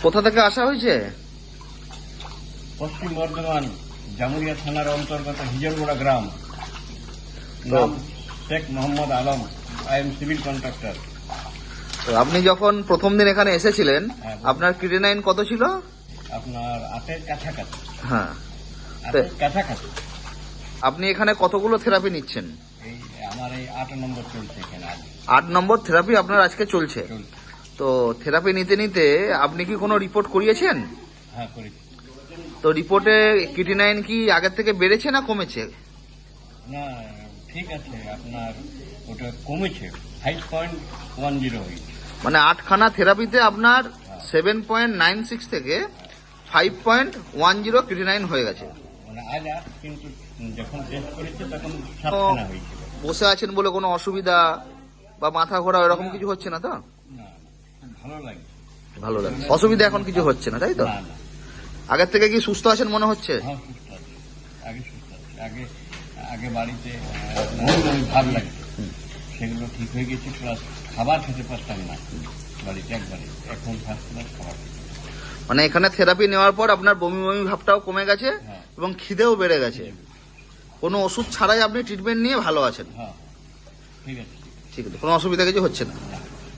কোথা থেকে আসা হয়েছে? পশ্চিম বর্ধমান জামুরিয়া থানার অন্তর্গত হিজলগোড়া গ্রাম। তো নাম Sheikh Mohammad Alam. I am civil contractor. তো আপনি যখন প্রথম দিন এখানে এসেছিলেন, হ্যাঁ, আপনার ক্রিয়েটিনাইন কত ছিল? আপনার 8-এর কাছাকাছি। হ্যাঁ। 8-এর কাছাকাছি। আপনি এখানে কতগুলো থেরাপি নিচ্ছেন? এই আমার এই 8 নম্বর চলছে এখানে আজ। 8 নম্বর থেরাপি আপনার আজকে চলছে। চলছে। তো থেরাপি নিতে নিতে আপনি কি কোনো রিপোর্ট করিয়েছেন? হ্যাঁ, করেছি। তো রিপোর্টে ক্রিয়েটিনাইন কি আগের থেকে বেড়েছে না কমেছে? না, ঠিক আছে, আপনার ওটা কমেছে, 5.10 হয়েছে। মানে 8খানা থেরাপিতে আপনার 7.96 থেকে 5.10 ক্রিয়েটিনাইন হয়ে গেছে। মানে আজ 8, কিন্তু যখন টেস্ট করেছে তখন 7খানা হয়েছিল। বসে আছেন বলে কোনো অসুবিধা বা মাথা ঘোরা এরকম কিছু হচ্ছে না তো? না, খুব ভালো লাগে। ভালো লাগে, অসুবিধা এখন কিছু হচ্ছে না, তাই তো? না, না, আগের থেকে কি সুস্থ আছেন মনে হচ্ছে? হ্যাঁ, সুস্থ আছে। আগে সুস্থ আছে। আগে বাড়িতে আপনার ভাব লাগে, সেগুলো ঠিক হয়ে গেছে। প্লাস খাবার খেতে পারতাম না বাড়িতে একবারে। এখন ফার্স্ট ক্লাস খাবার খেতে পারি। মানে এখানে থেরাপি নেওয়ার পর আপনার বমি বমি ভাবটাও কমে গেছে হ্যাঁ। এবং খিদেও বেড়ে গেছে। কোনো ওষুধ ছাড়াই আপনি ট্রিটমেন্ট নিয়ে ভালো আছেন। হ্যাঁ, ঠিক আছে। ঠিক আছে, কোনো অসুবিধা কিছু হচ্ছে না।